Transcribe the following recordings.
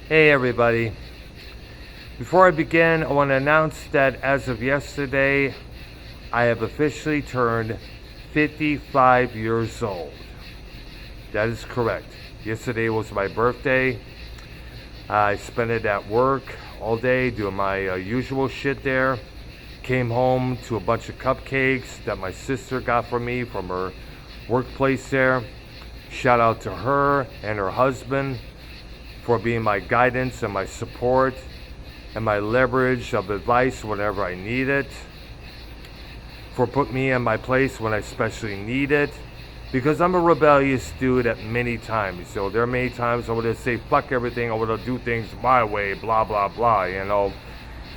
Hey everybody. Before I begin, I want to announce that as of yesterday, I have officially turned 55 years old. That is correct. Yesterday was my birthday. I spent it at work all day doing my usual shit there. Came home to a bunch of cupcakes that my sister got for me from her workplace there. Shout out to her and her husband for being my guidance and my support and my leverage of advice whenever I need it, for putting me in my place when I especially need it, because I'm a rebellious dude at many times. So there are many times I want to say fuck everything, I want to do things my way, blah blah blah, and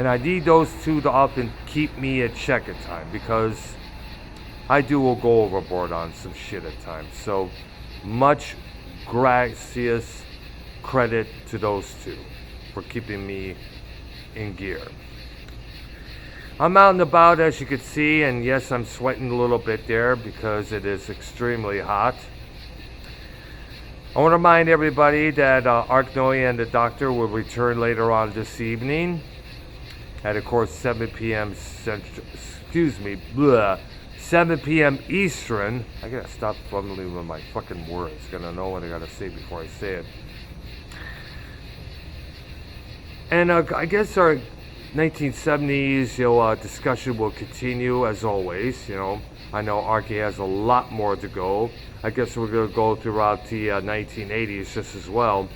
I need those two to often keep me at check at times, because I will go overboard on some shit at times. So much gracious credit to those two for keeping me in gear. I'm out and about, as you can see, and yes, I'm sweating a little bit there because it is extremely hot. I want to remind everybody that Ark Noe and the Doctor will return later on this evening at, of course, 7 p.m. 7 p.m. Eastern. I gotta stop fumbling with my fucking words. Gotta know what I gotta say before I say it. And I guess our 1970s, discussion will continue as always. I know Arky has a lot more to go. I guess we're gonna go throughout the 1980s just as well.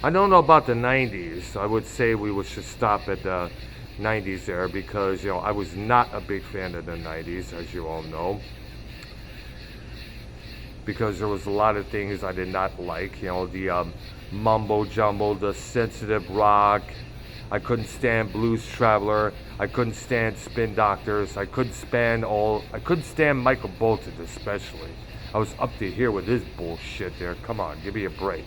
I don't know about the 90s. I would say we should stop at the 90s there, because I was not a big fan of the 90s, as you all know, because there was a lot of things I did not like. The mumbo jumbo, the sensitive rock. I couldn't stand Blues Traveler. I couldn't stand Spin Doctors. I couldn't stand Michael Bolton, especially. I was up to here with his bullshit there. Come on, give me a break.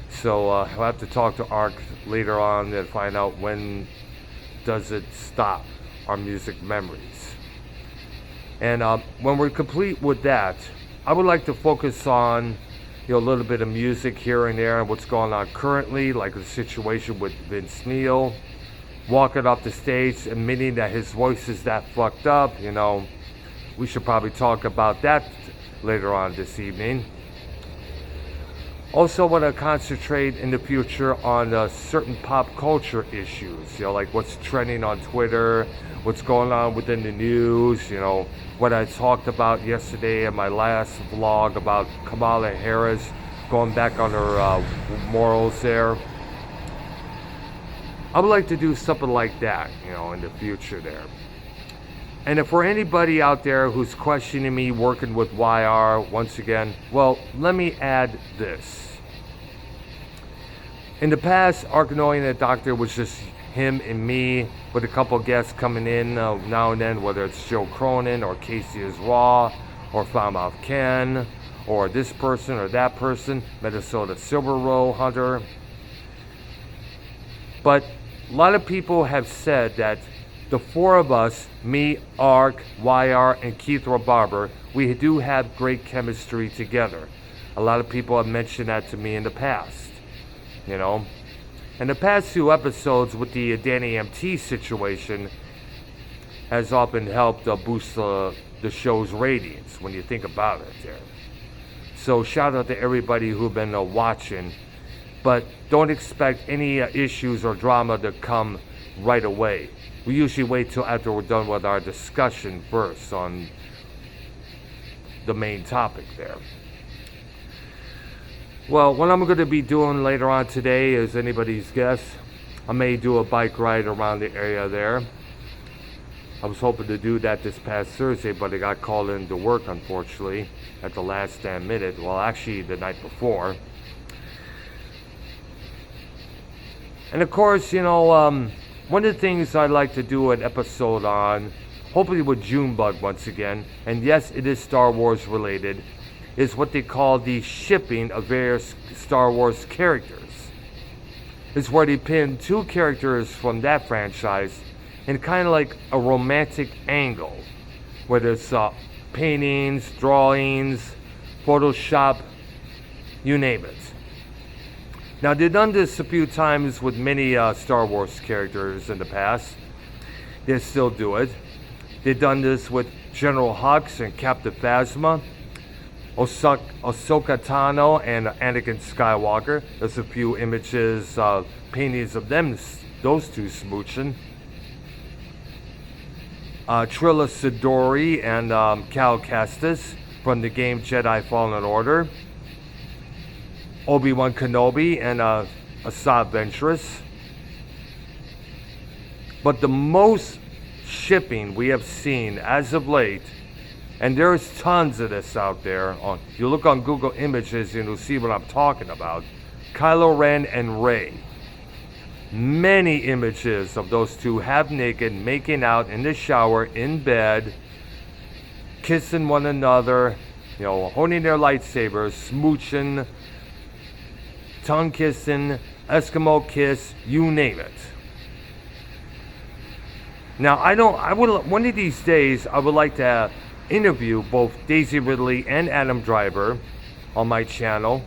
So I'll have to talk to Ark later on and find out when does it stop, our music memories. And when we're complete with that, I would like to focus on a little bit of music here and there and what's going on currently, like the situation with Vince Neil walking off the stage, admitting that his voice is that fucked up. We should probably talk about that later on this evening. Also want to concentrate in the future on certain pop culture issues, like what's trending on Twitter, what's going on within the news, what I talked about yesterday in my last vlog about Kamala Harris going back on her morals there. I would like to do something like that, in the future there. And for anybody out there who's questioning me working with YR, once again, well, let me add this. In the past, Ark Noe and the Doctor was just him and me, with a couple guests coming in now and then, whether it's Joe Cronin or Casey is Raw or Falmouth Ken or this person or that person, Minnesota Silver Row Hunter. But a lot of people have said that the four of us, me, Ark, YR, and Keith Barber, we do have great chemistry together. A lot of people have mentioned that to me in the past. And the past few episodes with the Danny MT situation has often helped boost the show's ratings when you think about it there. So shout out to everybody who've been watching, but don't expect any issues or drama to come right away. We usually wait till after we're done with our discussion first on the main topic there. Well, what I'm going to be doing later on today is anybody's guess. I may do a bike ride around the area there. I was hoping to do that this past Thursday, but I got called into work, unfortunately, at the last damn minute. Well, actually, the night before. And of course, one of the things I'd like to do an episode on, hopefully with Junebug once again, and yes, it is Star Wars related, is what they call the shipping of various Star Wars characters. It's where they pin two characters from that franchise in kind of like a romantic angle, whether it's paintings, drawings, Photoshop, you name it. Now, they've done this a few times with many Star Wars characters in the past. They still do it. They've done this with General Hux and Captain Phasma, Ahsoka Tano and Anakin Skywalker. There's a few images, paintings of them, those two smooching. Trilla Sidori and Cal Kestis from the game Jedi Fallen Order. Obi-Wan Kenobi and Asajj Ventress. But the most shipping we have seen as of late, and there's tons of this out there. If you look on Google Images, you'll see what I'm talking about. Kylo Ren and Rey. Many images of those two half naked, making out in the shower, in bed, kissing one another, holding their lightsabers, smooching, tongue kissing, Eskimo kiss, you name it. Now, one of these days, I would like to interview both Daisy Ridley and Adam Driver on my channel.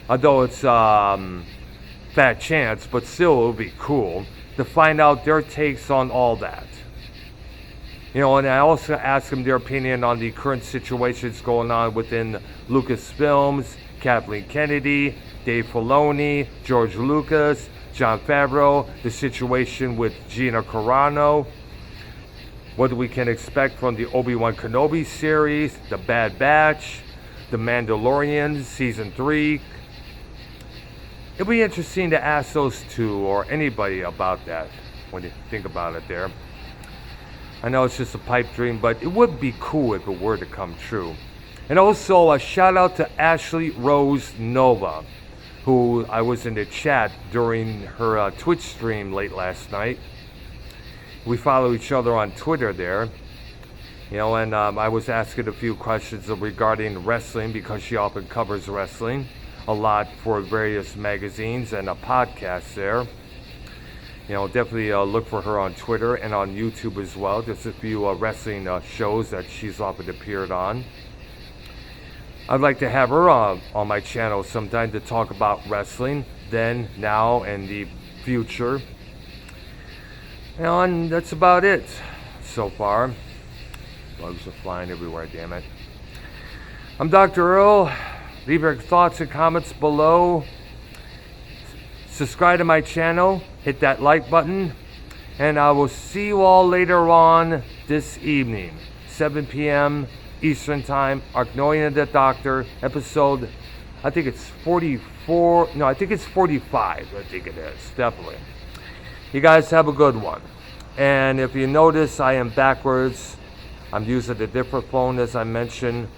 Although it's fat chance, but still it would be cool to find out their takes on all that. And I also ask them their opinion on the current situations going on within Lucasfilms, Kathleen Kennedy, Dave Filoni, George Lucas, Jon Favreau, the situation with Gina Carano, what we can expect from the Obi-Wan Kenobi series, The Bad Batch, The Mandalorian Season 3. It'd be interesting to ask those two or anybody about that when you think about it there. I know it's just a pipe dream, but it would be cool if it were to come true. And also a shout out to Ashley Rose Nova, who I was in the chat during her Twitch stream late last night. We follow each other on Twitter there. And I was asking a few questions regarding wrestling because she often covers wrestling a lot for various magazines and a podcast there. Definitely look for her on Twitter and on YouTube as well. There's a few wrestling shows that she's often appeared on. I'd like to have her on my channel sometime to talk about wrestling, then, now, and the future. And that's about it so far. Bugs are flying everywhere, damn it. I'm Dr. Earl. Leave your thoughts and comments below. Subscribe to my channel. Hit that like button. And I will see you all later on this evening, 7 p.m. Eastern Time. Arknoin and the Doctor, episode, I think it's 44. No, I think it's 45. I think it is, definitely. You guys have a good one. And if you notice, I am backwards. I'm using a different phone, as I mentioned.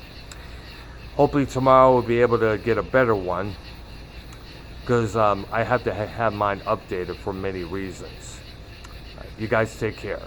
Hopefully tomorrow we'll be able to get a better one, because I have to have mine updated for many reasons. You guys take care.